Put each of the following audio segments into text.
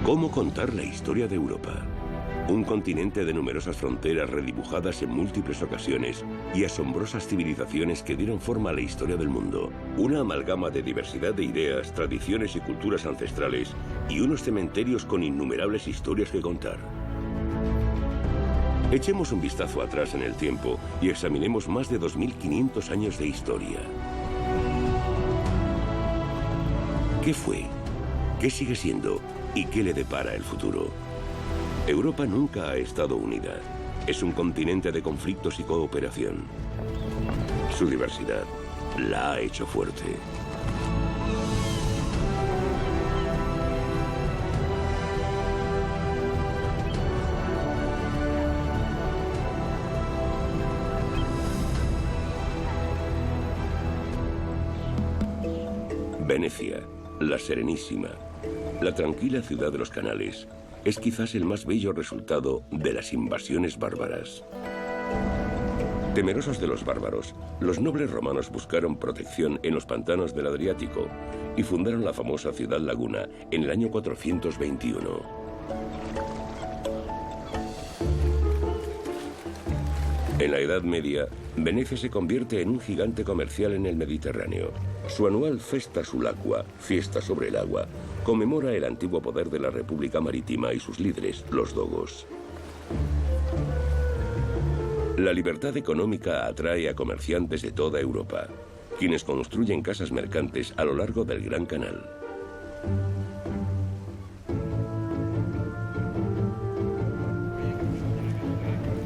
¿Cómo contar la historia de Europa? Un continente de numerosas fronteras redibujadas en múltiples ocasiones y asombrosas civilizaciones que dieron forma a la historia del mundo. Una amalgama de diversidad de ideas, tradiciones y culturas ancestrales y unos cementerios con innumerables historias que contar. Echemos un vistazo atrás en el tiempo y examinemos más de 2500 años de historia. ¿Qué fue? ¿Qué sigue siendo? ¿Y qué le depara el futuro? Europa nunca ha estado unida. Es un continente de conflictos y cooperación. Su diversidad la ha hecho fuerte. Venecia, la Serenísima, la tranquila ciudad de los canales, es quizás el más bello resultado de las invasiones bárbaras. Temerosos de los bárbaros, los nobles romanos buscaron protección en los pantanos del Adriático y fundaron la famosa ciudad laguna en el año 421. En la Edad Media, Venecia se convierte en un gigante comercial en el Mediterráneo. Su anual Festa Sulacua, fiesta sobre el agua, conmemora el antiguo poder de la República Marítima y sus líderes, los dogos. La libertad económica atrae a comerciantes de toda Europa, quienes construyen casas mercantes a lo largo del Gran Canal.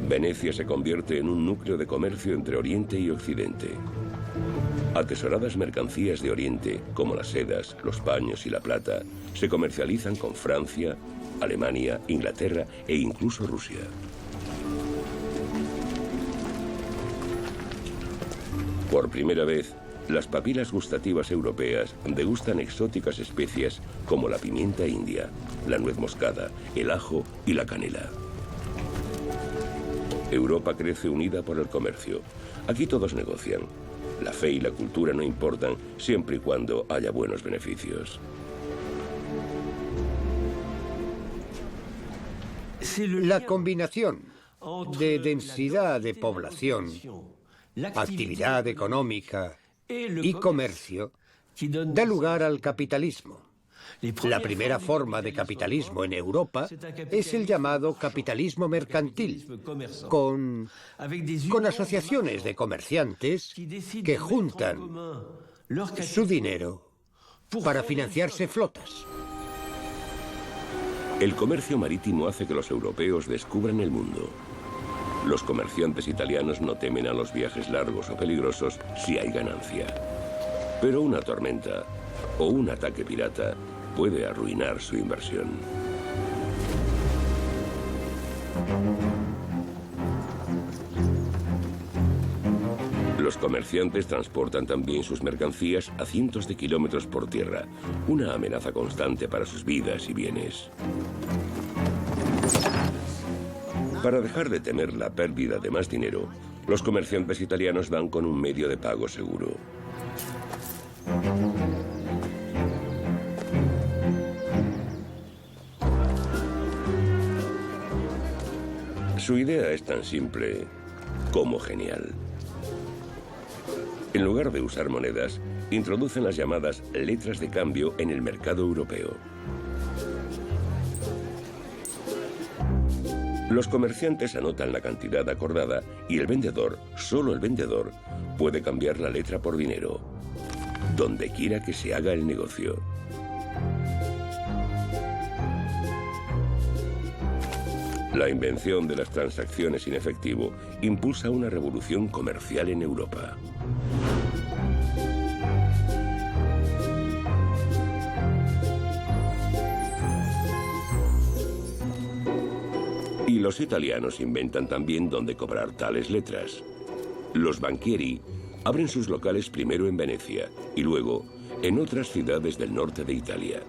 Venecia se convierte en un núcleo de comercio entre Oriente y Occidente. Atesoradas mercancías de Oriente, como las sedas, los paños y la plata, se comercializan con Francia, Alemania, Inglaterra e incluso Rusia. Por primera vez, las papilas gustativas europeas degustan exóticas especias como la pimienta india, la nuez moscada, el ajo y la canela. Europa crece unida por el comercio. Aquí todos negocian. La fe y la cultura no importan siempre y cuando haya buenos beneficios. La combinación de densidad de población, actividad económica y comercio da lugar al capitalismo. La primera forma de capitalismo en Europa es el llamado capitalismo mercantil, con asociaciones de comerciantes que juntan su dinero para financiarse flotas. El comercio marítimo hace que los europeos descubran el mundo. Los comerciantes italianos no temen a los viajes largos o peligrosos si hay ganancia. Pero una tormenta o un ataque pirata puede arruinar su inversión. Los comerciantes transportan también sus mercancías a cientos de kilómetros por tierra, una amenaza constante para sus vidas y bienes. Para dejar de temer la pérdida de más dinero, los comerciantes italianos dan con un medio de pago seguro. Su idea es tan simple como genial. En lugar de usar monedas, introducen las llamadas letras de cambio en el mercado europeo. Los comerciantes anotan la cantidad acordada y el vendedor, solo el vendedor, puede cambiar la letra por dinero, donde quiera que se haga el negocio. La invención de las transacciones en efectivo impulsa una revolución comercial en Europa. Y los italianos inventan también dónde cobrar tales letras. Los banchieri abren sus locales primero en Venecia y luego en otras ciudades del norte de Italia.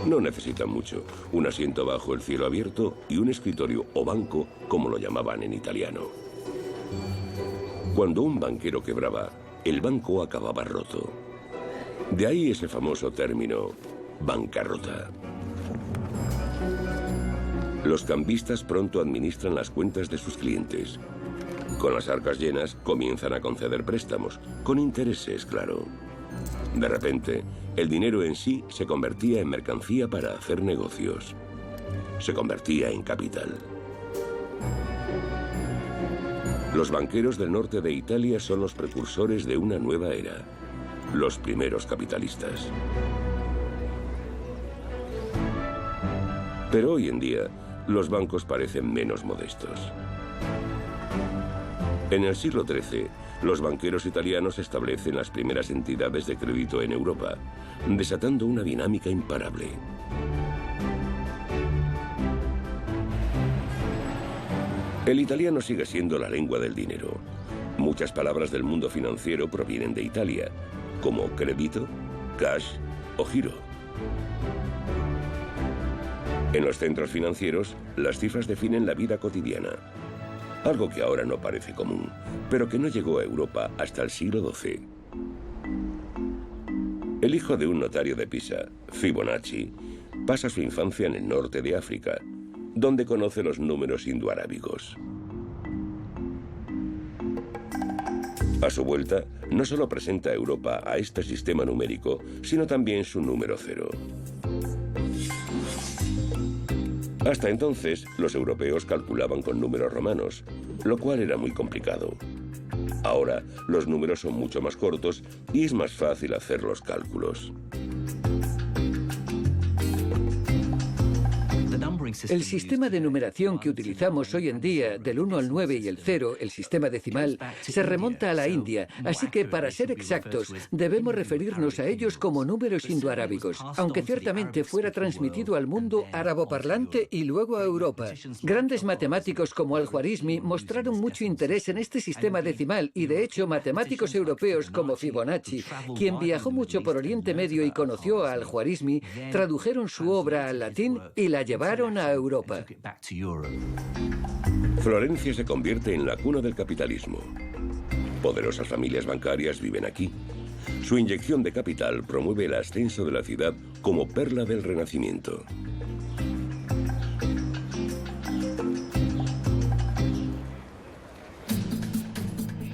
No necesitan mucho, un asiento bajo el cielo abierto y un escritorio o banco, como lo llamaban en italiano. Cuando un banquero quebraba, el banco acababa roto. De ahí ese famoso término, bancarrota. Los cambistas pronto administran las cuentas de sus clientes. Con las arcas llenas, comienzan a conceder préstamos, con intereses, claro. De repente, el dinero en sí se convertía en mercancía para hacer negocios. Se convertía en capital. Los banqueros del norte de Italia son los precursores de una nueva era, los primeros capitalistas. Pero hoy en día, los bancos parecen menos modestos. En el siglo XIII, los banqueros italianos establecen las primeras entidades de crédito en Europa, desatando una dinámica imparable. El italiano sigue siendo la lengua del dinero. Muchas palabras del mundo financiero provienen de Italia, como crédito, cash o giro. En los centros financieros, las cifras definen la vida cotidiana. Algo que ahora no parece común, pero que no llegó a Europa hasta el siglo XII. El hijo de un notario de Pisa, Fibonacci, pasa su infancia en el norte de África, donde conoce los números indoarábigos. A su vuelta, no solo presenta a Europa a este sistema numérico, sino también su número cero. Hasta entonces, los europeos calculaban con números romanos, lo cual era muy complicado. Ahora, los números son mucho más cortos y es más fácil hacer los cálculos. El sistema de numeración que utilizamos hoy en día, del 1 al 9 y el 0, el sistema decimal, se remonta a la India, así que para ser exactos, debemos referirnos a ellos como números indoarábigos, aunque ciertamente fuera transmitido al mundo árabo-parlante y luego a Europa. Grandes matemáticos como Al-Khwarizmi mostraron mucho interés en este sistema decimal y de hecho matemáticos europeos como Fibonacci, quien viajó mucho por Oriente Medio y conoció a Al-Khwarizmi, tradujeron su obra al latín y la llevaron a Europa. Florencia se convierte en la cuna del capitalismo. Poderosas familias bancarias viven aquí. Su inyección de capital promueve el ascenso de la ciudad como perla del Renacimiento.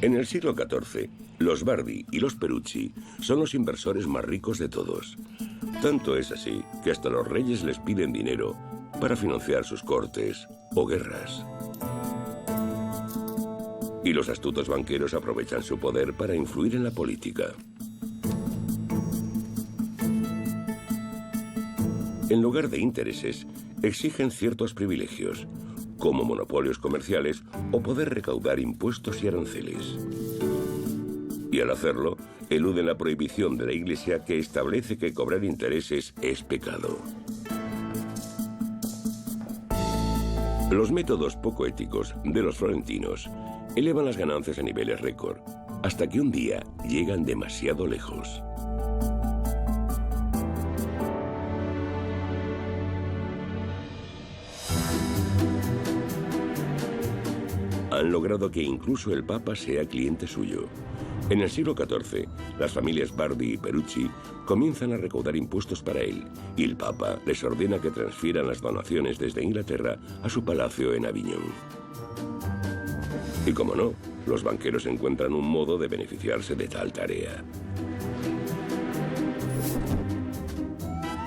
En el siglo XIV, los Bardi y los Perucci son los inversores más ricos de todos. Tanto es así que hasta los reyes les piden dinero para financiar sus cortes o guerras. Y los astutos banqueros aprovechan su poder para influir en la política. En lugar de intereses, exigen ciertos privilegios, como monopolios comerciales o poder recaudar impuestos y aranceles. Y al hacerlo, eluden la prohibición de la Iglesia que establece que cobrar intereses es pecado. Los métodos poco éticos de los florentinos elevan las ganancias a niveles récord, hasta que un día llegan demasiado lejos. Han logrado que incluso el Papa sea cliente suyo. En el siglo XIV, las familias Bardi y Perucci comienzan a recaudar impuestos para él, y el Papa les ordena que transfieran las donaciones desde Inglaterra a su palacio en Aviñón. Y como no, los banqueros encuentran un modo de beneficiarse de tal tarea.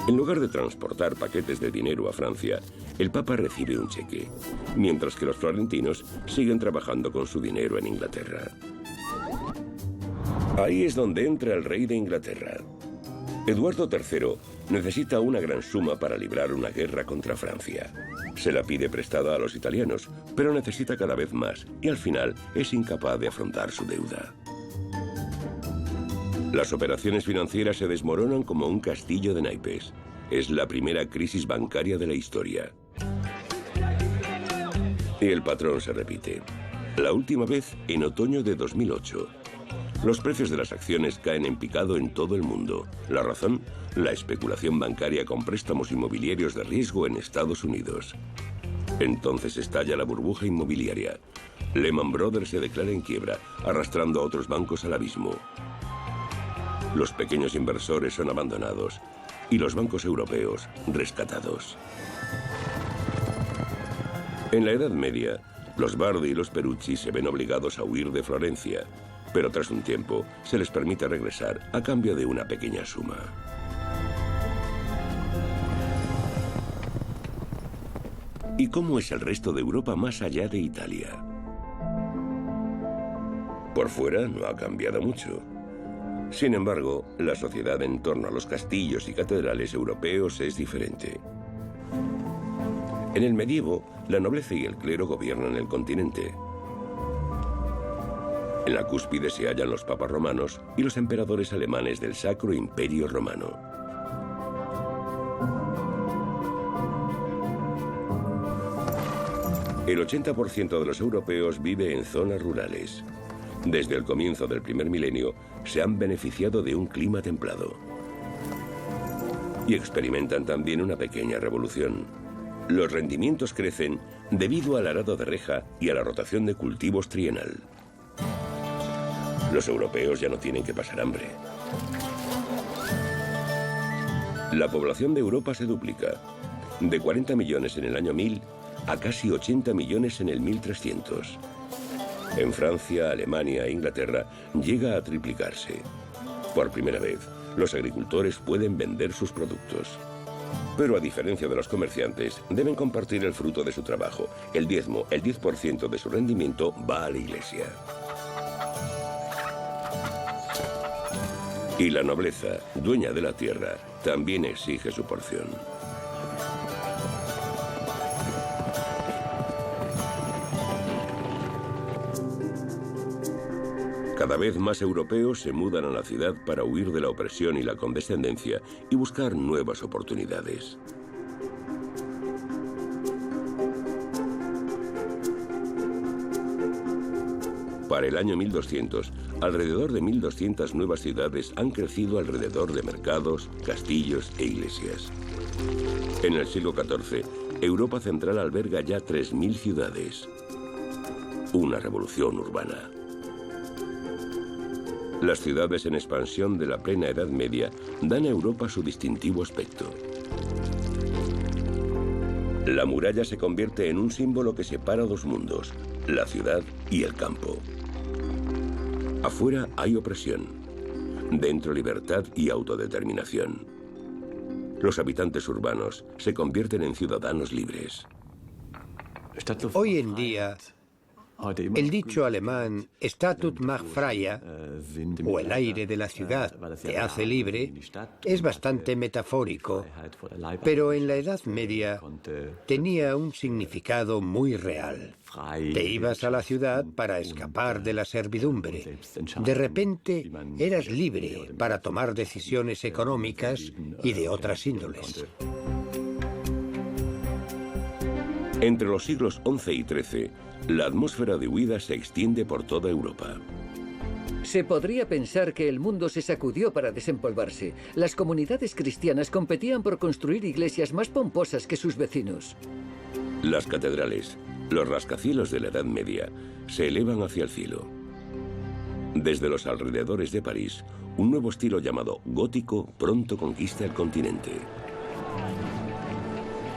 En lugar de transportar paquetes de dinero a Francia, el Papa recibe un cheque, mientras que los florentinos siguen trabajando con su dinero en Inglaterra. Ahí es donde entra el rey de Inglaterra. Eduardo III necesita una gran suma para librar una guerra contra Francia. Se la pide prestada a los italianos, pero necesita cada vez más y al final es incapaz de afrontar su deuda. Las operaciones financieras se desmoronan como un castillo de naipes. Es la primera crisis bancaria de la historia. Y el patrón se repite. La última vez en otoño de 2008. Los precios de las acciones caen en picado en todo el mundo. La razón, la especulación bancaria con préstamos inmobiliarios de riesgo en Estados Unidos. Entonces estalla la burbuja inmobiliaria. Lehman Brothers se declara en quiebra, arrastrando a otros bancos al abismo. Los pequeños inversores son abandonados y los bancos europeos rescatados. En la Edad Media, los Bardi y los Perucci se ven obligados a huir de Florencia, pero tras un tiempo se les permite regresar a cambio de una pequeña suma. ¿Y cómo es el resto de Europa más allá de Italia? Por fuera no ha cambiado mucho. Sin embargo, la sociedad en torno a los castillos y catedrales europeos es diferente. En el medievo, la nobleza y el clero gobiernan el continente. En la cúspide se hallan los papas romanos y los emperadores alemanes del Sacro Imperio Romano. El 80% de los europeos vive en zonas rurales. Desde el comienzo del primer milenio, se han beneficiado de un clima templado. Y experimentan también una pequeña revolución. Los rendimientos crecen debido al arado de reja y a la rotación de cultivos trienal. Los europeos ya no tienen que pasar hambre. La población de Europa se duplica, de 40 millones en el año 1000 a casi 80 millones en el 1300. En Francia, Alemania e Inglaterra llega a triplicarse. Por primera vez, los agricultores pueden vender sus productos. Pero a diferencia de los comerciantes, deben compartir el fruto de su trabajo. El diezmo, el 10% de su rendimiento, va a la iglesia. Y la nobleza, dueña de la tierra, también exige su porción. Cada vez más europeos se mudan a la ciudad para huir de la opresión y la condescendencia y buscar nuevas oportunidades. Para el año 1200, alrededor de 1.200 nuevas ciudades han crecido alrededor de mercados, castillos e iglesias. En el siglo XIV, Europa central alberga ya 3.000 ciudades. Una revolución urbana. Las ciudades en expansión de la plena Edad Media dan a Europa su distintivo aspecto. La muralla se convierte en un símbolo que separa dos mundos, la ciudad y el campo. Afuera hay opresión, dentro libertad y autodeterminación. Los habitantes urbanos se convierten en ciudadanos libres. Hoy en día, el dicho alemán Statut macht freie, o el aire de la ciudad te hace libre, es bastante metafórico, pero en la Edad Media tenía un significado muy real. Te ibas a la ciudad para escapar de la servidumbre. De repente eras libre para tomar decisiones económicas y de otras índoles. Entre los siglos XI y XIII, la atmósfera de huida se extiende por toda Europa. Se podría pensar que el mundo se sacudió para desempolvarse. Las comunidades cristianas competían por construir iglesias más pomposas que sus vecinos. Las catedrales, los rascacielos de la Edad Media, se elevan hacia el cielo. Desde los alrededores de París, un nuevo estilo llamado gótico pronto conquista el continente.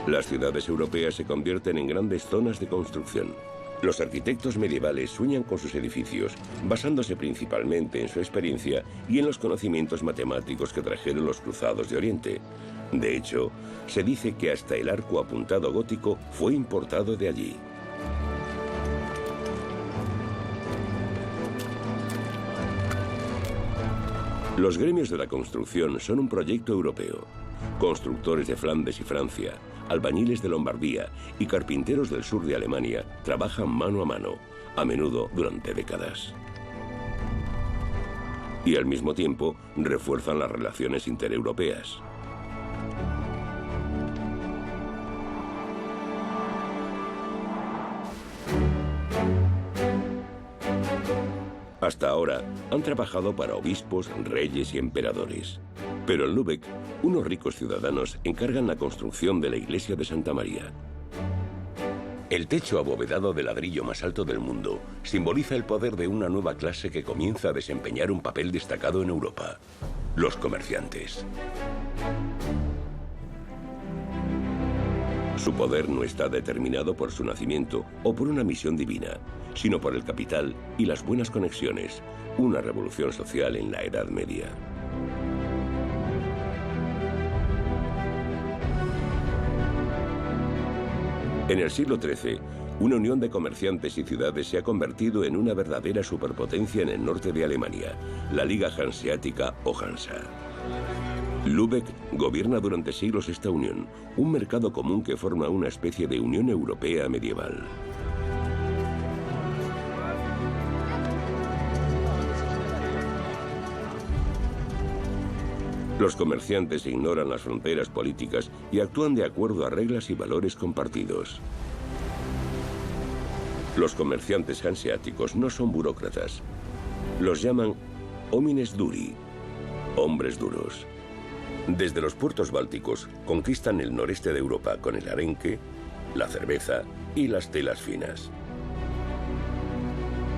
Las ciudades europeas se convierten en grandes zonas de construcción. Los arquitectos medievales sueñan con sus edificios, basándose principalmente en su experiencia y en los conocimientos matemáticos que trajeron los cruzados de Oriente. De hecho, se dice que hasta el arco apuntado gótico fue importado de allí. Los gremios de la construcción son un proyecto europeo. Constructores de Flandes y Francia, albañiles de Lombardía y carpinteros del sur de Alemania trabajan mano a mano, a menudo durante décadas. Y al mismo tiempo refuerzan las relaciones intereuropeas. Hasta ahora han trabajado para obispos, reyes y emperadores. Pero en Lübeck, unos ricos ciudadanos encargan la construcción de la iglesia de Santa María. El techo abovedado de ladrillo más alto del mundo simboliza el poder de una nueva clase que comienza a desempeñar un papel destacado en Europa: los comerciantes. Su poder no está determinado por su nacimiento o por una misión divina, sino por el capital y las buenas conexiones, una revolución social en la Edad Media. En el siglo XIII, una unión de comerciantes y ciudades se ha convertido en una verdadera superpotencia en el norte de Alemania, la Liga Hanseática o Hansa. Lübeck gobierna durante siglos esta unión, un mercado común que forma una especie de Unión Europea medieval. Los comerciantes ignoran las fronteras políticas y actúan de acuerdo a reglas y valores compartidos. Los comerciantes hanseáticos no son burócratas. Los llaman homines duri, hombres duros. Desde los puertos bálticos conquistan el noreste de Europa con el arenque, la cerveza y las telas finas.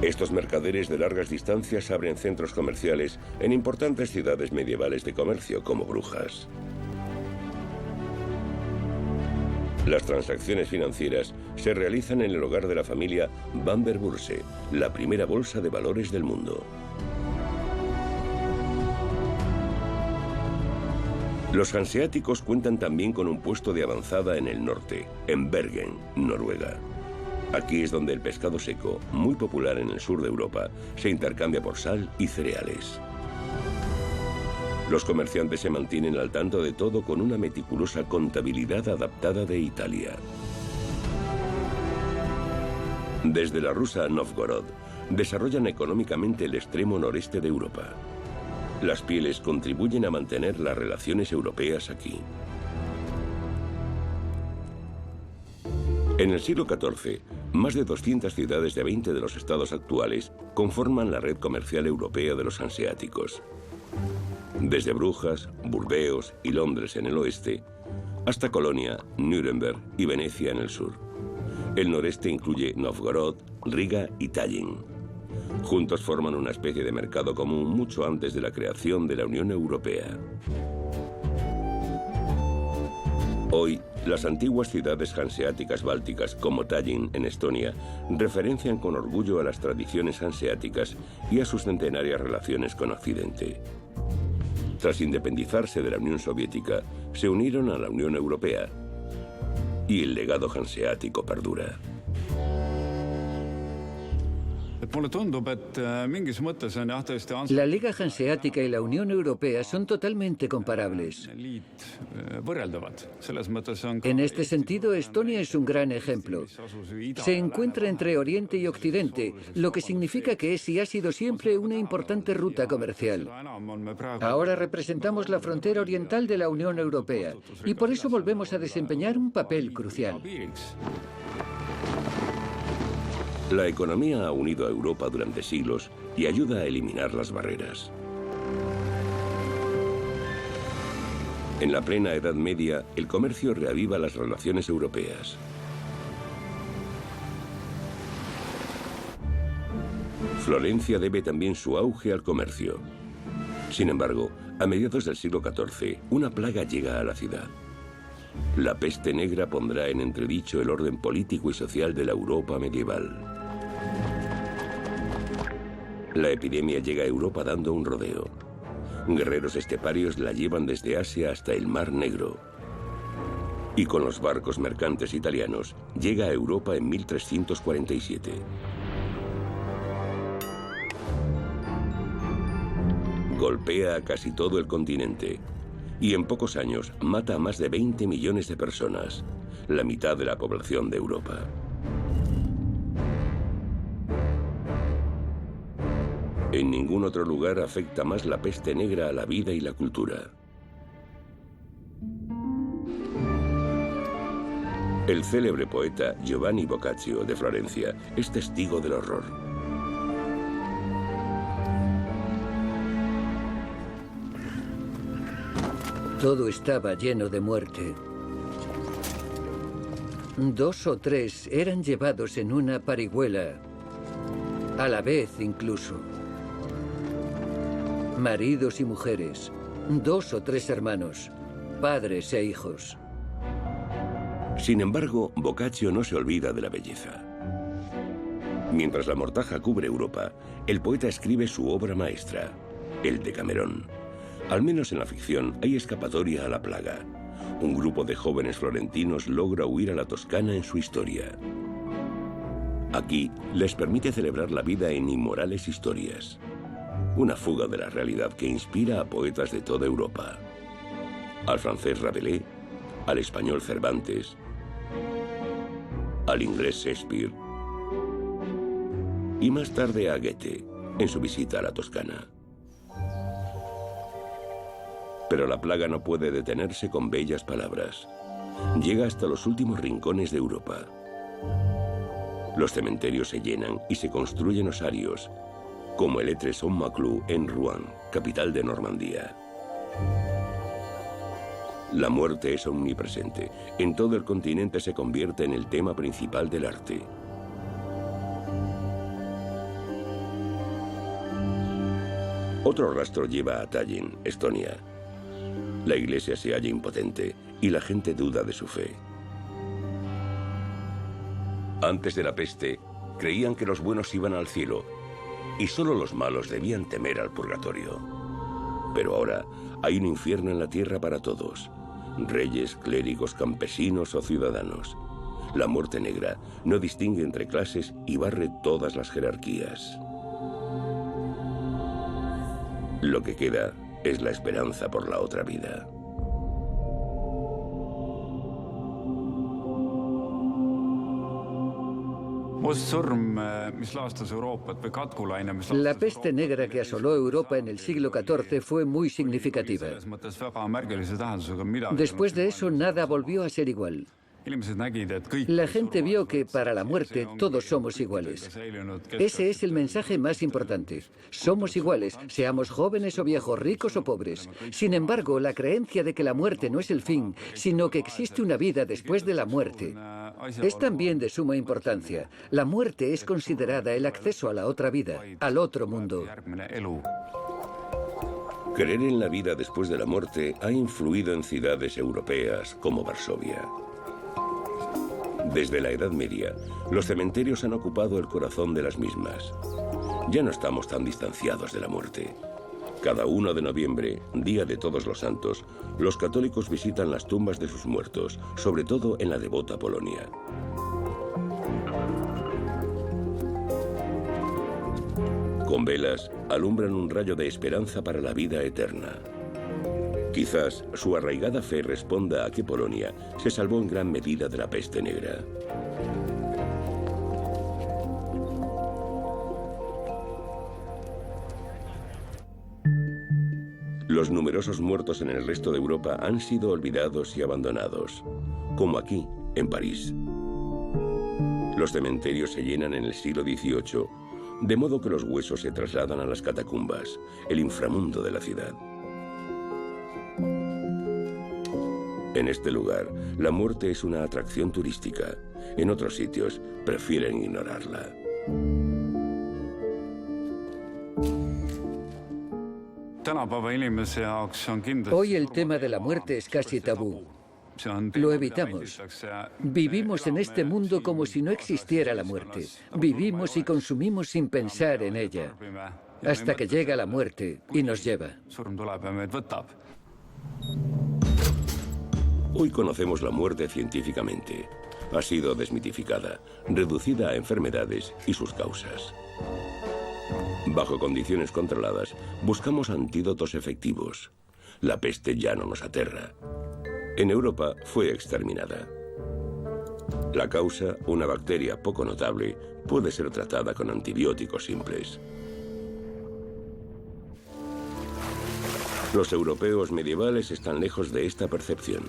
Estos mercaderes de largas distancias abren centros comerciales en importantes ciudades medievales de comercio como Brujas. Las transacciones financieras se realizan en el hogar de la familia Van der Burse, la primera bolsa de valores del mundo. Los hanseáticos cuentan también con un puesto de avanzada en el norte, en Bergen, Noruega. Aquí es donde el pescado seco, muy popular en el sur de Europa, se intercambia por sal y cereales. Los comerciantes se mantienen al tanto de todo con una meticulosa contabilidad adaptada de Italia. Desde la rusa Novgorod, desarrollan económicamente el extremo noreste de Europa. Las pieles contribuyen a mantener las relaciones europeas aquí. En el siglo XIV, más de 200 ciudades de 20 de los estados actuales conforman la red comercial europea de los hanseáticos. Desde Brujas, Burdeos y Londres en el oeste, hasta Colonia, Nuremberg y Venecia en el sur. El noreste incluye Novgorod, Riga y Tallinn. Juntos forman una especie de mercado común mucho antes de la creación de la Unión Europea. Hoy, las antiguas ciudades hanseáticas bálticas, como Tallinn en Estonia, referencian con orgullo a las tradiciones hanseáticas y a sus centenarias relaciones con Occidente. Tras independizarse de la Unión Soviética, se unieron a la Unión Europea y el legado hanseático perdura. La Liga Hanseática y la Unión Europea son totalmente comparables. En este sentido, Estonia es un gran ejemplo. Se encuentra entre Oriente y Occidente, lo que significa que es y ha sido siempre una importante ruta comercial. Ahora representamos la frontera oriental de la Unión Europea y por eso volvemos a desempeñar un papel crucial. La economía ha unido a Europa durante siglos y ayuda a eliminar las barreras. En la plena Edad Media, el comercio reaviva las relaciones europeas. Florencia debe también su auge al comercio. Sin embargo, a mediados del siglo XIV, una plaga llega a la ciudad. La peste negra pondrá en entredicho el orden político y social de la Europa medieval. La epidemia llega a Europa dando un rodeo. Guerreros esteparios la llevan desde Asia hasta el Mar Negro. Y con los barcos mercantes italianos llega a Europa en 1347. Golpea a casi todo el continente y en pocos años mata a más de 20 millones de personas, la mitad de la población de Europa. En ningún otro lugar afecta más la peste negra a la vida y la cultura. El célebre poeta Giovanni Boccaccio de Florencia es testigo del horror. Todo estaba lleno de muerte. 2 o 3 eran llevados en una parihuela, a la vez incluso. Maridos y mujeres, 2 o 3 hermanos, padres e hijos. Sin embargo, Boccaccio no se olvida de la belleza. Mientras la mortaja cubre Europa, el poeta escribe su obra maestra, el Decamerón. Al menos en la ficción hay escapatoria a la plaga. Un grupo de jóvenes florentinos logra huir a la Toscana en su historia. Aquí les permite celebrar la vida en inmorales historias. Una fuga de la realidad que inspira a poetas de toda Europa. Al francés Rabelais, al español Cervantes, al inglés Shakespeare y más tarde a Goethe en su visita a la Toscana. Pero la plaga no puede detenerse con bellas palabras. Llega hasta los últimos rincones de Europa. Los cementerios se llenan y se construyen osarios, como el Étretat-Saint-Maclou en Rouen, capital de Normandía. La muerte es omnipresente. En todo el continente se convierte en el tema principal del arte. Otro rastro lleva a Tallinn, Estonia. La iglesia se halla impotente y la gente duda de su fe. Antes de la peste, creían que los buenos iban al cielo y solo los malos debían temer al purgatorio. Pero ahora hay un infierno en la tierra para todos. Reyes, clérigos, campesinos o ciudadanos. La muerte negra no distingue entre clases y barre todas las jerarquías. Lo que queda es la esperanza por la otra vida. La peste negra que asoló Europa en el siglo XIV fue muy significativa. Después de eso, nada volvió a ser igual. La gente vio que para la muerte todos somos iguales. Ese es el mensaje más importante. Somos iguales, seamos jóvenes o viejos, ricos o pobres. Sin embargo, la creencia de que la muerte no es el fin, sino que existe una vida después de la muerte, es también de suma importancia. La muerte es considerada el acceso a la otra vida, al otro mundo. Creer en la vida después de la muerte ha influido en ciudades europeas como Varsovia. Desde la Edad Media, los cementerios han ocupado el corazón de las mismas. Ya no estamos tan distanciados de la muerte. Cada 1 de noviembre, Día de Todos los Santos, los católicos visitan las tumbas de sus muertos, sobre todo en la devota Polonia. Con velas, alumbran un rayo de esperanza para la vida eterna. Quizás su arraigada fe responda a que Polonia se salvó en gran medida de la peste negra. Los numerosos muertos en el resto de Europa han sido olvidados y abandonados, como aquí, en París. Los cementerios se llenan en el siglo XVIII, de modo que los huesos se trasladan a las catacumbas, el inframundo de la ciudad. En este lugar, la muerte es una atracción turística. En otros sitios, prefieren ignorarla. Hoy el tema de la muerte es casi tabú. Lo evitamos. Vivimos en este mundo como si no existiera la muerte. Vivimos y consumimos sin pensar en ella, hasta que llega la muerte y nos lleva. Hoy conocemos la muerte científicamente. Ha sido desmitificada, reducida a enfermedades y sus causas. Bajo condiciones controladas, buscamos antídotos efectivos. La peste ya no nos aterra. En Europa fue exterminada. La causa, una bacteria poco notable, puede ser tratada con antibióticos simples. Los europeos medievales están lejos de esta percepción.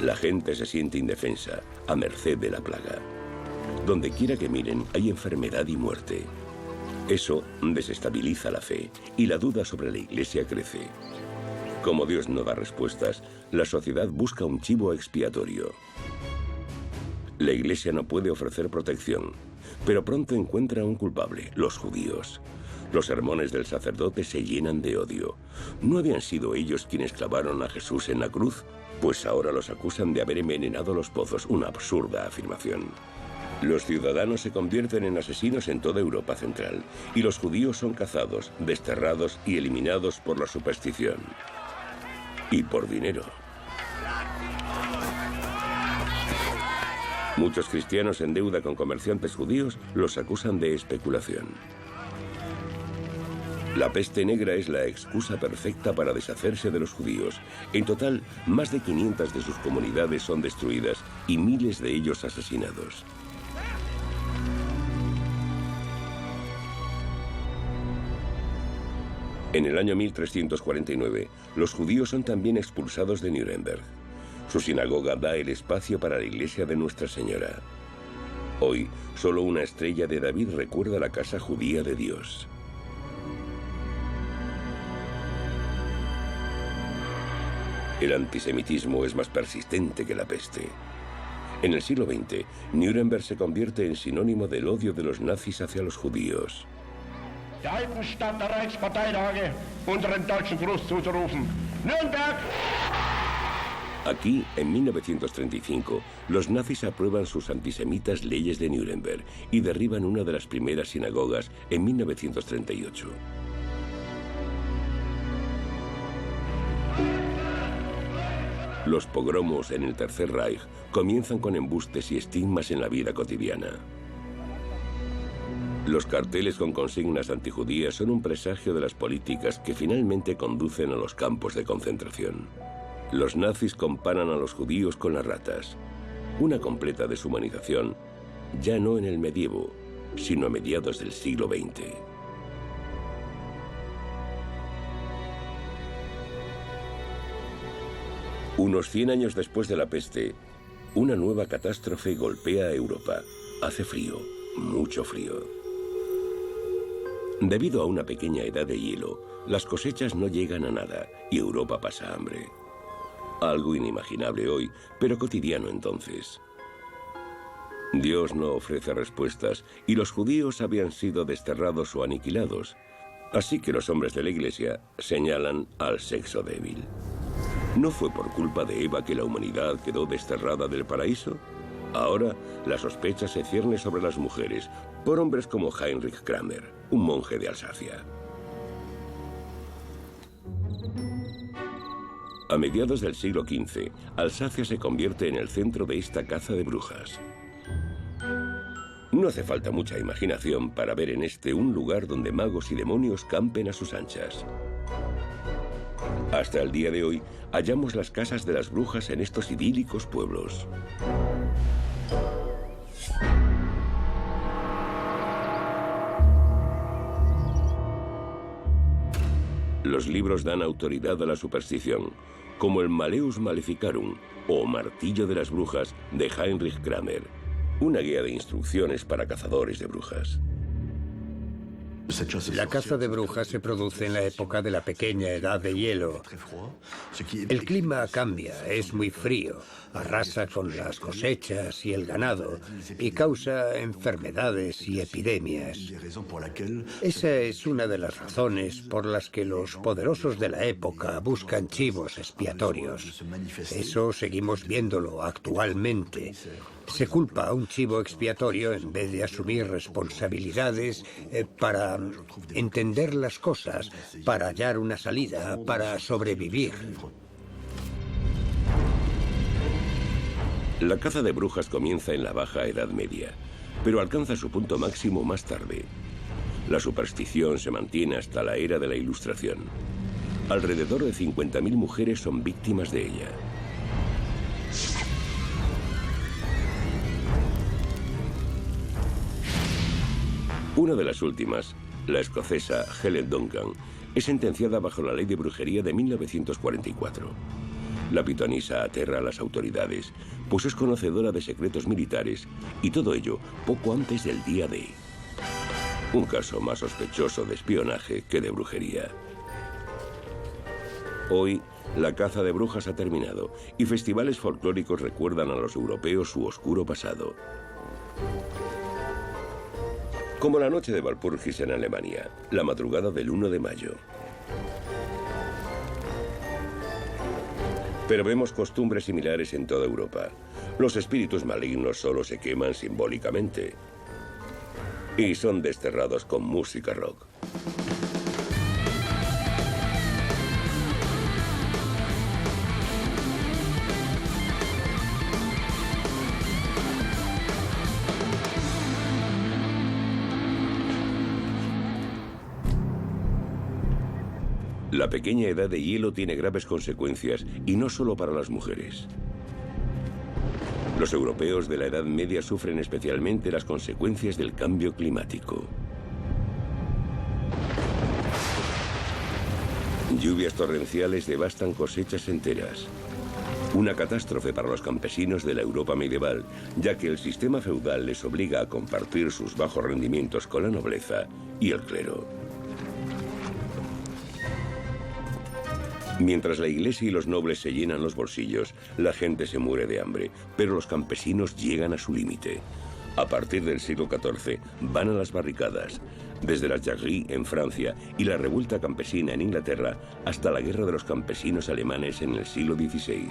La gente se siente indefensa, a merced de la plaga. Donde quiera que miren, hay enfermedad y muerte. Eso desestabiliza la fe y la duda sobre la Iglesia crece. Como Dios no da respuestas, la sociedad busca un chivo expiatorio. La Iglesia no puede ofrecer protección, pero pronto encuentra un culpable, los judíos. Los sermones del sacerdote se llenan de odio. ¿No habían sido ellos quienes clavaron a Jesús en la cruz? Pues ahora los acusan de haber envenenado los pozos, una absurda afirmación. Los ciudadanos se convierten en asesinos en toda Europa Central, y los judíos son cazados, desterrados y eliminados por la superstición. Y por dinero. Muchos cristianos en deuda con comerciantes judíos los acusan de especulación. La peste negra es la excusa perfecta para deshacerse de los judíos. En total, más de 500 de sus comunidades son destruidas y miles de ellos asesinados. En el año 1349, los judíos son también expulsados de Nuremberg. Su sinagoga da el espacio para la iglesia de Nuestra Señora. Hoy, solo una estrella de David recuerda la casa judía de Dios. El antisemitismo es más persistente que la peste. En el siglo XX, Nuremberg se convierte en sinónimo del odio de los nazis hacia los judíos. Aquí, en 1935, los nazis aprueban sus antisemitas leyes de Nuremberg y derriban una de las primeras sinagogas en 1938. Los pogromos en el Tercer Reich comienzan con embustes y estigmas en la vida cotidiana. Los carteles con consignas antijudías son un presagio de las políticas que finalmente conducen a los campos de concentración. Los nazis comparan a los judíos con las ratas. Una completa deshumanización, ya no en el medievo, sino a mediados del siglo XX. Unos 100 años después de la peste, una nueva catástrofe golpea a Europa. Hace frío, mucho frío. Debido a una pequeña edad de hielo, las cosechas no llegan a nada y Europa pasa hambre. Algo inimaginable hoy, pero cotidiano entonces. Dios no ofrece respuestas y los judíos habían sido desterrados o aniquilados. Así que los hombres de la Iglesia señalan al sexo débil. ¿No fue por culpa de Eva que la humanidad quedó desterrada del paraíso? Ahora, la sospecha se cierne sobre las mujeres, por hombres como Heinrich Kramer, un monje de Alsacia. A mediados del siglo XV, Alsacia se convierte en el centro de esta caza de brujas. No hace falta mucha imaginación para ver en este un lugar donde magos y demonios campen a sus anchas. Hasta el día de hoy, hallamos las casas de las brujas en estos idílicos pueblos. Los libros dan autoridad a la superstición, como el Malleus Maleficarum o Martillo de las Brujas de Heinrich Kramer, una guía de instrucciones para cazadores de brujas. La caza de brujas se produce en la época de la pequeña edad de hielo. El clima cambia, es muy frío, arrasa con las cosechas y el ganado y causa enfermedades y epidemias. Esa es una de las razones por las que los poderosos de la época buscan chivos expiatorios. Eso seguimos viéndolo actualmente. Se culpa a un chivo expiatorio en vez de asumir responsabilidades para entender las cosas, para hallar una salida, para sobrevivir. La caza de brujas comienza en la Baja Edad Media, pero alcanza su punto máximo más tarde. La superstición se mantiene hasta la era de la Ilustración. Alrededor de 50.000 mujeres son víctimas de ella. Una de las últimas, la escocesa Helen Duncan, es sentenciada bajo la ley de brujería de 1944. La pitonisa aterra a las autoridades, pues es conocedora de secretos militares, y todo ello poco antes del día D. Un caso más sospechoso de espionaje que de brujería. Hoy, la caza de brujas ha terminado, y festivales folclóricos recuerdan a los europeos su oscuro pasado. Como la noche de Walpurgis en Alemania, la madrugada del 1 de mayo. Pero vemos costumbres similares en toda Europa. Los espíritus malignos solo se queman simbólicamente y son desterrados con música rock. La pequeña edad de hielo tiene graves consecuencias, y no solo para las mujeres. Los europeos de la Edad Media sufren especialmente las consecuencias del cambio climático. Lluvias torrenciales devastan cosechas enteras. Una catástrofe para los campesinos de la Europa medieval, ya que el sistema feudal les obliga a compartir sus bajos rendimientos con la nobleza y el clero. Mientras la iglesia y los nobles se llenan los bolsillos, la gente se muere de hambre, pero los campesinos llegan a su límite. A partir del siglo XIV van a las barricadas, desde las Jacqueries en Francia y la revuelta campesina en Inglaterra hasta la guerra de los campesinos alemanes en el siglo XVI.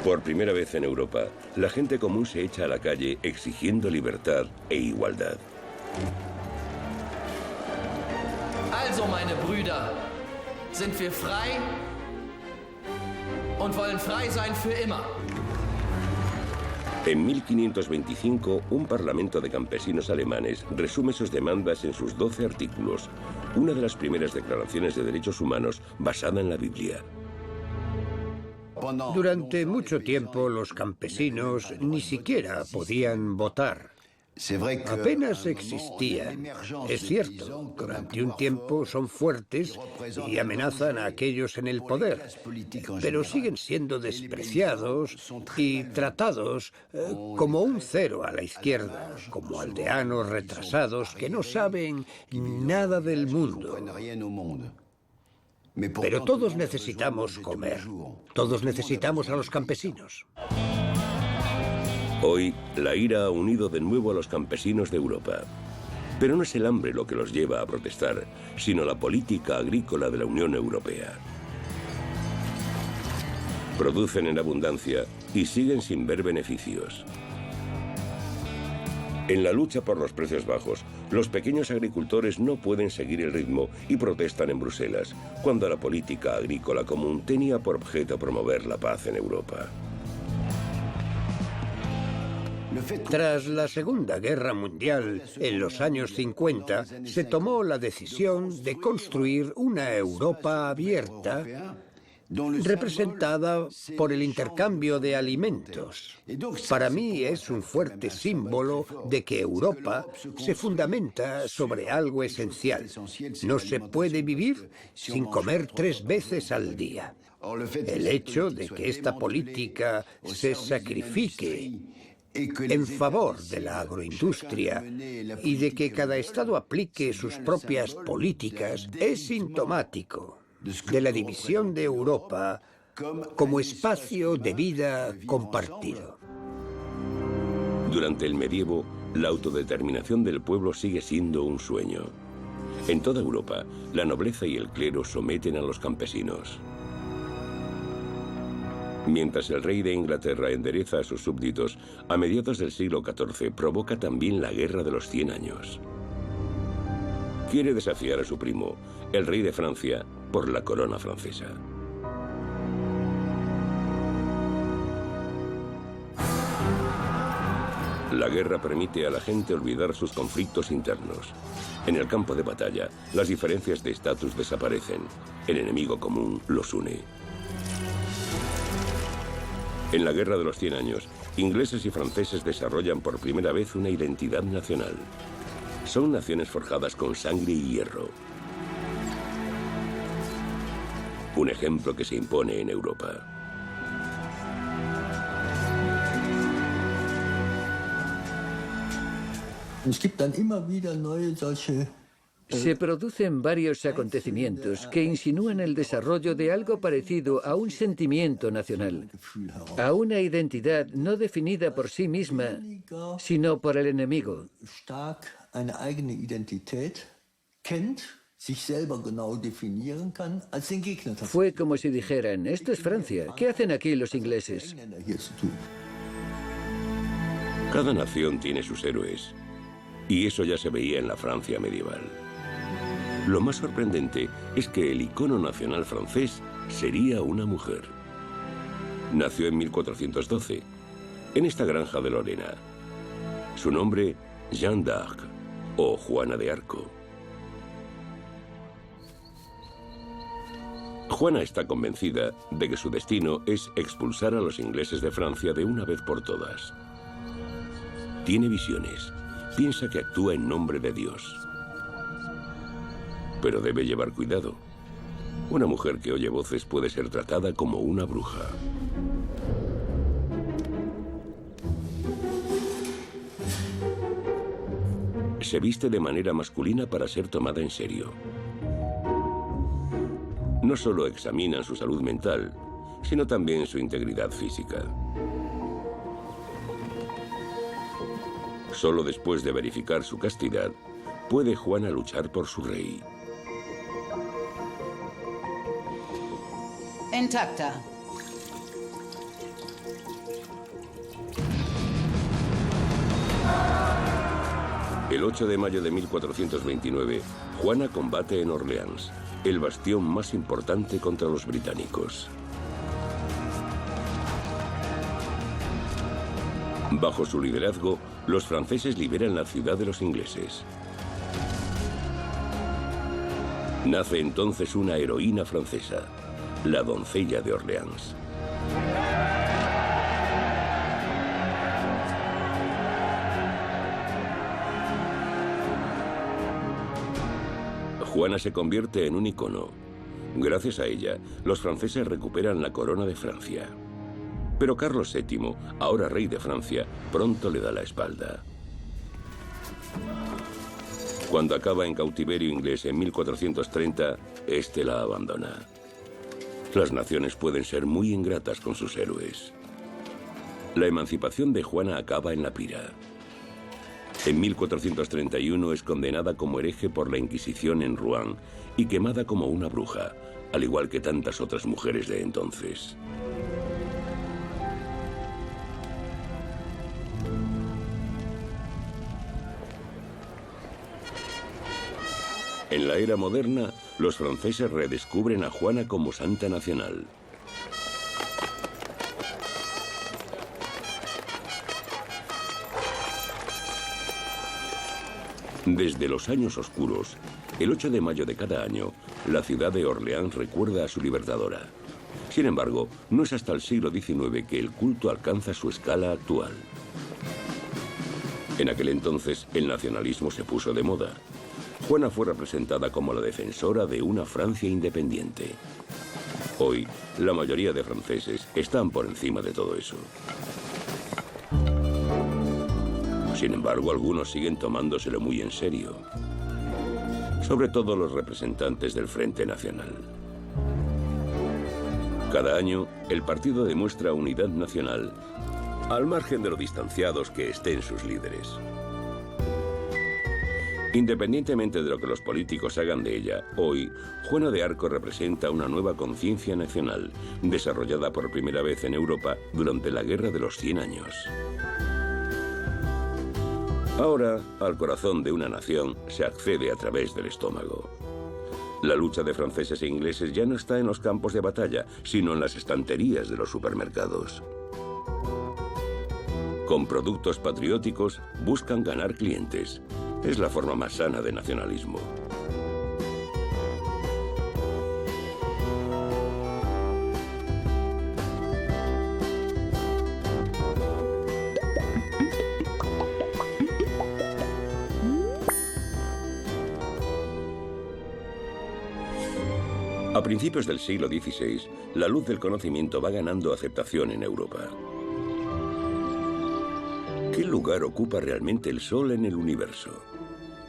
Por primera vez en Europa, la gente común se echa a la calle exigiendo libertad e igualdad. Also, meine Brüder, sind wir frei und wollen frei sein für immer. En 1525, un parlamento de campesinos alemanes resume sus demandas en sus 12 artículos, una de las primeras declaraciones de derechos humanos basada en la Biblia. Durante mucho tiempo los campesinos ni siquiera podían votar. Apenas existía. Es cierto, durante un tiempo son fuertes y amenazan a aquellos en el poder, pero siguen siendo despreciados y tratados como un cero a la izquierda, como aldeanos retrasados que no saben nada del mundo. Pero todos necesitamos comer. Todos necesitamos a los campesinos. Hoy, la ira ha unido de nuevo a los campesinos de Europa. Pero no es el hambre lo que los lleva a protestar, sino la política agrícola de la Unión Europea. Producen en abundancia y siguen sin ver beneficios. En la lucha por los precios bajos, los pequeños agricultores no pueden seguir el ritmo y protestan en Bruselas, cuando la política agrícola común tenía por objeto promover la paz en Europa. Tras la Segunda Guerra Mundial, en los años 50, se tomó la decisión de construir una Europa abierta, representada por el intercambio de alimentos. Para mí es un fuerte símbolo de que Europa se fundamenta sobre algo esencial. No se puede vivir sin comer 3 veces al día. El hecho de que esta política se sacrifique en favor de la agroindustria y de que cada Estado aplique sus propias políticas es sintomático de la división de Europa como espacio de vida compartido. Durante el medievo, la autodeterminación del pueblo sigue siendo un sueño. En toda Europa, la nobleza y el clero someten a los campesinos. Mientras el rey de Inglaterra endereza a sus súbditos, a mediados del siglo XIV provoca también la Guerra de los 100 años. Quiere desafiar a su primo, el rey de Francia, por la corona francesa. La guerra permite a la gente olvidar sus conflictos internos. En el campo de batalla, las diferencias de estatus desaparecen. El enemigo común los une. En la Guerra de los 100 años, ingleses y franceses desarrollan por primera vez una identidad nacional. Son naciones forjadas con sangre y hierro. Un ejemplo que se impone en Europa. Se producen varios acontecimientos que insinúan el desarrollo de algo parecido a un sentimiento nacional, a una identidad no definida por sí misma, sino por el enemigo. Fue como si dijeran, esto es Francia, ¿qué hacen aquí los ingleses? Cada nación tiene sus héroes, y eso ya se veía en la Francia medieval. Lo más sorprendente es que el icono nacional francés sería una mujer. Nació en 1412, en esta granja de Lorena. Su nombre, Jeanne d'Arc, o Juana de Arco. Juana está convencida de que su destino es expulsar a los ingleses de Francia de una vez por todas. Tiene visiones, piensa que actúa en nombre de Dios. Pero debe llevar cuidado. Una mujer que oye voces puede ser tratada como una bruja. Se viste de manera masculina para ser tomada en serio. No solo examinan su salud mental, sino también su integridad física. Solo después de verificar su castidad, puede Juana luchar por su rey. Intacta. El 8 de mayo de 1429, Juana combate en Orleans, el bastión más importante contra los británicos. Bajo su liderazgo, los franceses liberan la ciudad de los ingleses. Nace entonces una heroína francesa, la doncella de Orleans. Juana se convierte en un icono. Gracias a ella, los franceses recuperan la corona de Francia. Pero Carlos VII, ahora rey de Francia, pronto le da la espalda. Cuando acaba en cautiverio inglés en 1430, este la abandona. Las naciones pueden ser muy ingratas con sus héroes. La emancipación de Juana acaba en la pira. En 1431 es condenada como hereje por la Inquisición en Rouen y quemada como una bruja, al igual que tantas otras mujeres de entonces. En la era moderna, los franceses redescubren a Juana como santa nacional. Desde los años oscuros, el 8 de mayo de cada año, la ciudad de Orleans recuerda a su libertadora. Sin embargo, no es hasta el siglo XIX que el culto alcanza su escala actual. En aquel entonces, el nacionalismo se puso de moda. Juana fue representada como la defensora de una Francia independiente. Hoy, la mayoría de franceses están por encima de todo eso. Sin embargo, algunos siguen tomándoselo muy en serio. Sobre todo los representantes del Frente Nacional. Cada año, el partido demuestra unidad nacional, al margen de lo distanciados que estén sus líderes. Independientemente de lo que los políticos hagan de ella, hoy, Juana de Arco representa una nueva conciencia nacional, desarrollada por primera vez en Europa durante la Guerra de los 100 años. Ahora, al corazón de una nación se accede a través del estómago. La lucha de franceses e ingleses ya no está en los campos de batalla, sino en las estanterías de los supermercados. Con productos patrióticos buscan ganar clientes. Es la forma más sana de nacionalismo. A principios del siglo XVI, la luz del conocimiento va ganando aceptación en Europa. ¿Qué lugar ocupa realmente el Sol en el universo?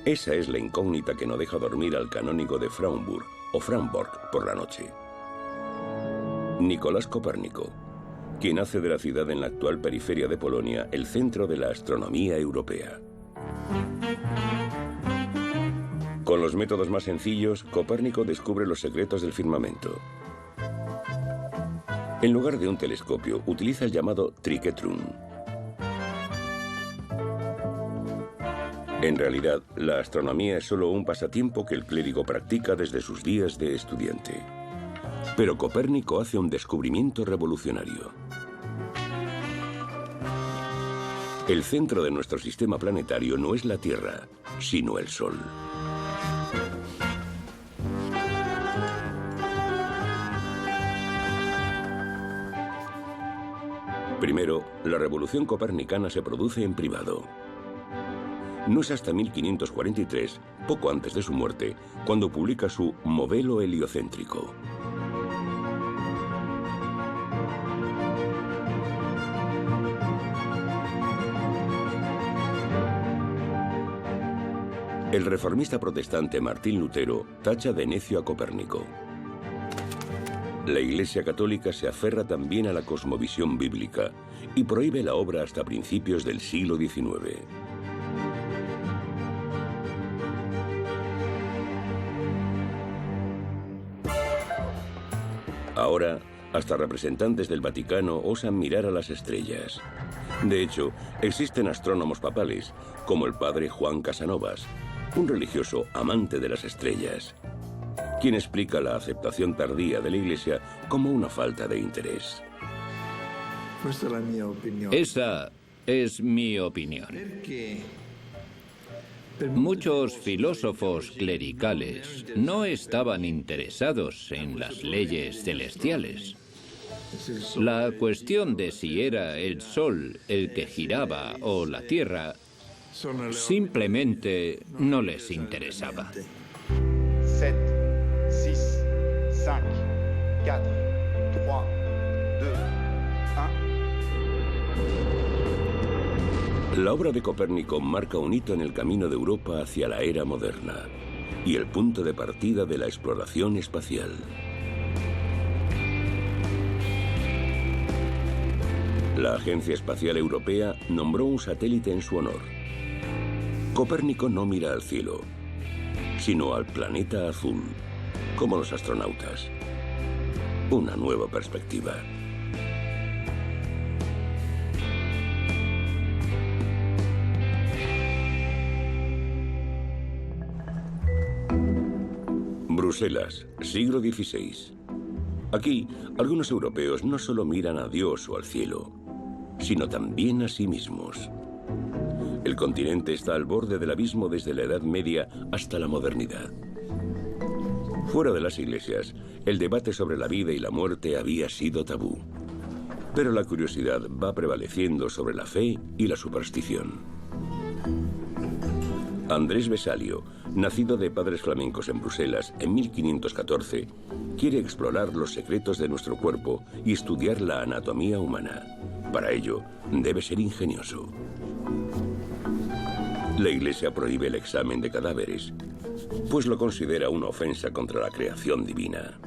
Esa es la incógnita que no deja dormir al canónigo de Frauenburg o Framborg por la noche. Nicolás Copérnico, quien hace de la ciudad en la actual periferia de Polonia el centro de la astronomía europea. Con los métodos más sencillos, Copérnico descubre los secretos del firmamento. En lugar de un telescopio, utiliza el llamado Triketrum. En realidad, la astronomía es solo un pasatiempo que el clérigo practica desde sus días de estudiante. Pero Copérnico hace un descubrimiento revolucionario. El centro de nuestro sistema planetario no es la Tierra, sino el Sol. Primero, la revolución copernicana se produce en privado. No es hasta 1543, poco antes de su muerte, cuando publica su modelo heliocéntrico. El reformista protestante Martín Lutero tacha de necio a Copérnico. La Iglesia Católica se aferra también a la cosmovisión bíblica y prohíbe la obra hasta principios del siglo XIX. Ahora, hasta representantes del Vaticano osan mirar a las estrellas. De hecho, existen astrónomos papales, como el padre Juan Casanovas, un religioso amante de las estrellas, quien explica la aceptación tardía de la Iglesia como una falta de interés. Esa es mi opinión. Muchos filósofos clericales no estaban interesados en las leyes celestiales. La cuestión de si era el Sol el que giraba o la Tierra simplemente no les interesaba. 7, 6, 5, 4, 3, 2, 1. La obra de Copérnico marca un hito en el camino de Europa hacia la era moderna y el punto de partida de la exploración espacial. La Agencia Espacial Europea nombró un satélite en su honor. Copérnico no mira al cielo, sino al planeta azul, como los astronautas. Una nueva perspectiva. Bruselas, siglo XVI. Aquí, algunos europeos no solo miran a Dios o al cielo, sino también a sí mismos. El continente está al borde del abismo desde la Edad Media hasta la modernidad. Fuera de las iglesias, el debate sobre la vida y la muerte había sido tabú. Pero la curiosidad va prevaleciendo sobre la fe y la superstición. Andrés Vesalio, nacido de padres flamencos en Bruselas en 1514, quiere explorar los secretos de nuestro cuerpo y estudiar la anatomía humana. Para ello, debe ser ingenioso. La Iglesia prohíbe el examen de cadáveres, pues lo considera una ofensa contra la creación divina.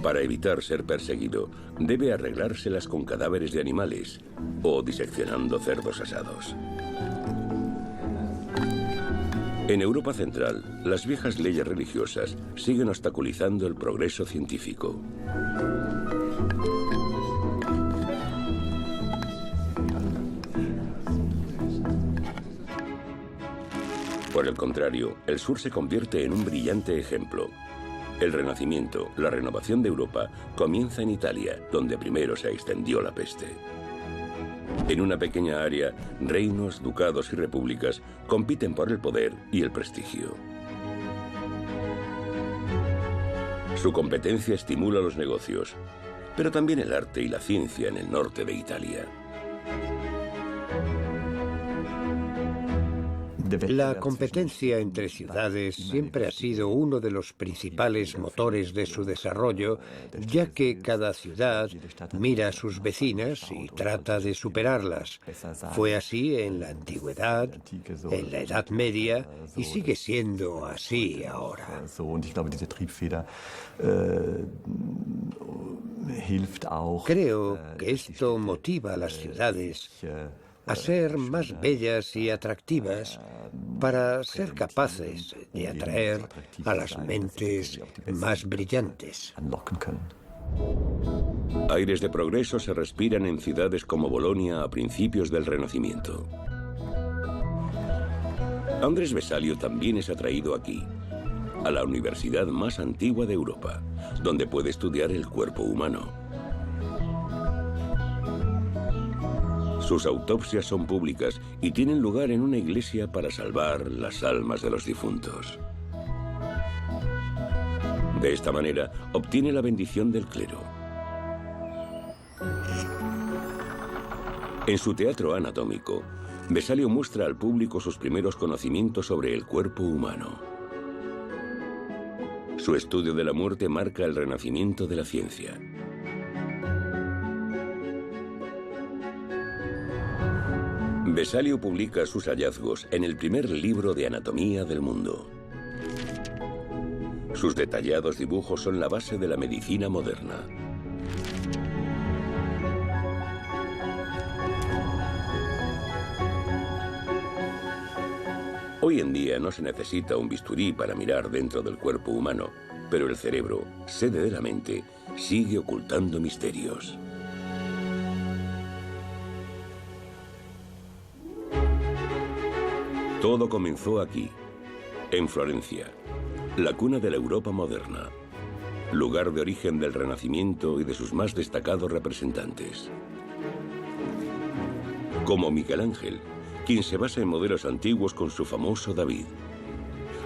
Para evitar ser perseguido, debe arreglárselas con cadáveres de animales o diseccionando cerdos asados. En Europa Central, las viejas leyes religiosas siguen obstaculizando el progreso científico. Por el contrario, el sur se convierte en un brillante ejemplo. El Renacimiento, la renovación de Europa, comienza en Italia, donde primero se extendió la peste. En una pequeña área, reinos, ducados y repúblicas compiten por el poder y el prestigio. Su competencia estimula los negocios, pero también el arte y la ciencia en el norte de Italia. La competencia entre ciudades siempre ha sido uno de los principales motores de su desarrollo, ya que cada ciudad mira a sus vecinas y trata de superarlas. Fue así en la antigüedad, en la Edad Media, y sigue siendo así ahora. Creo que esto motiva a las ciudades a ser más bellas y atractivas para ser capaces de atraer a las mentes más brillantes. Aires de progreso se respiran en ciudades como Bolonia a principios del Renacimiento. Andrés Vesalio también es atraído aquí, a la universidad más antigua de Europa, donde puede estudiar el cuerpo humano. Sus autopsias son públicas y tienen lugar en una iglesia para salvar las almas de los difuntos. De esta manera, obtiene la bendición del clero. En su teatro anatómico, Vesalio muestra al público sus primeros conocimientos sobre el cuerpo humano. Su estudio de la muerte marca el renacimiento de la ciencia. Vesalio publica sus hallazgos en el primer libro de anatomía del mundo. Sus detallados dibujos son la base de la medicina moderna. Hoy en día no se necesita un bisturí para mirar dentro del cuerpo humano, pero el cerebro, sede de la mente, sigue ocultando misterios. Todo comenzó aquí, en Florencia, la cuna de la Europa moderna, lugar de origen del Renacimiento y de sus más destacados representantes. Como Miguel Ángel, quien se basa en modelos antiguos con su famoso David,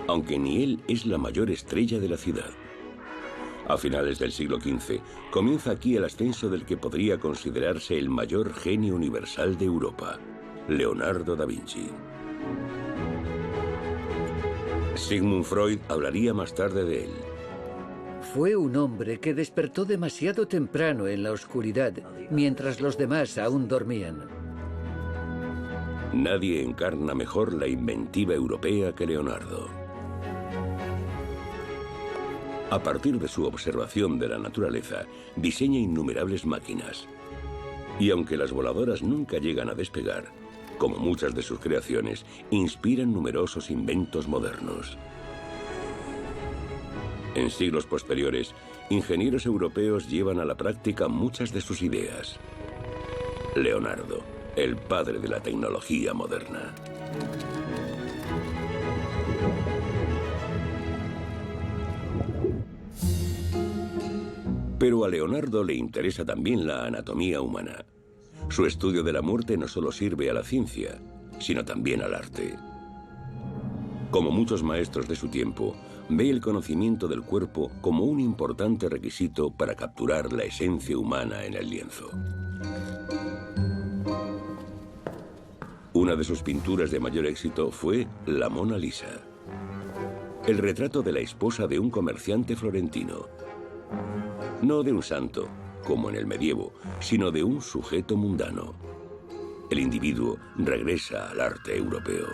aunque ni él es la mayor estrella de la ciudad. A finales del siglo XV, comienza aquí el ascenso del que podría considerarse el mayor genio universal de Europa, Leonardo da Vinci. Sigmund Freud hablaría más tarde de él. Fue un hombre que despertó demasiado temprano en la oscuridad, mientras los demás aún dormían. Nadie encarna mejor la inventiva europea que Leonardo. A partir de su observación de la naturaleza, diseña innumerables máquinas. Y aunque las voladoras nunca llegan a despegar, como muchas de sus creaciones, inspiran numerosos inventos modernos. En siglos posteriores, ingenieros europeos llevan a la práctica muchas de sus ideas. Leonardo, el padre de la tecnología moderna. Pero a Leonardo le interesa también la anatomía humana. Su estudio de la muerte no solo sirve a la ciencia, sino también al arte. Como muchos maestros de su tiempo, ve el conocimiento del cuerpo como un importante requisito para capturar la esencia humana en el lienzo. Una de sus pinturas de mayor éxito fue la Mona Lisa, el retrato de la esposa de un comerciante florentino. No de un santo, como en el medievo, sino de un sujeto mundano. El individuo regresa al arte europeo.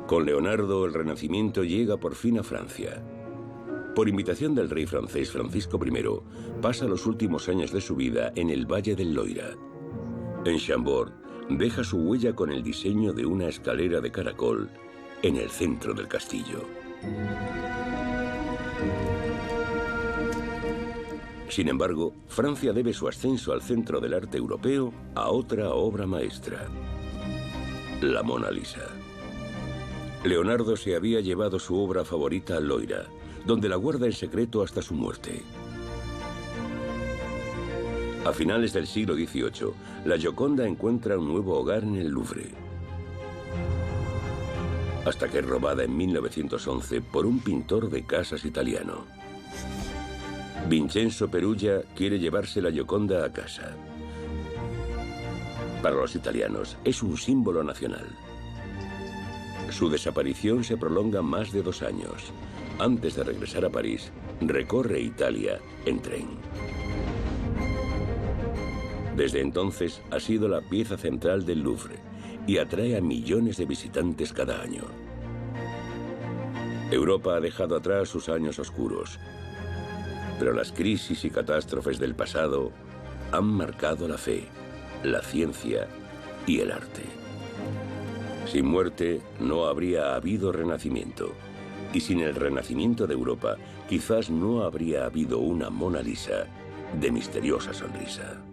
Con Leonardo, el Renacimiento llega por fin a Francia. Por invitación del rey francés Francisco I, pasa los últimos años de su vida en el Valle del Loira. En Chambord, deja su huella con el diseño de una escalera de caracol en el centro del castillo. Sin embargo, Francia debe su ascenso al centro del arte europeo a otra obra maestra, la Mona Lisa. Leonardo se había llevado su obra favorita a Loira, donde la guarda en secreto hasta su muerte. A finales del siglo XVIII, la Gioconda encuentra un nuevo hogar en el Louvre, hasta que es robada en 1911 por un pintor de casas italiano. Vincenzo Perugia quiere llevarse la Gioconda a casa. Para los italianos es un símbolo nacional. Su desaparición se prolonga más de 2 años. Antes de regresar a París, recorre Italia en tren. Desde entonces ha sido la pieza central del Louvre y atrae a millones de visitantes cada año. Europa ha dejado atrás sus años oscuros, pero las crisis y catástrofes del pasado han marcado la fe, la ciencia y el arte. Sin muerte no habría habido renacimiento, y sin el renacimiento de Europa quizás no habría habido una Mona Lisa de misteriosa sonrisa.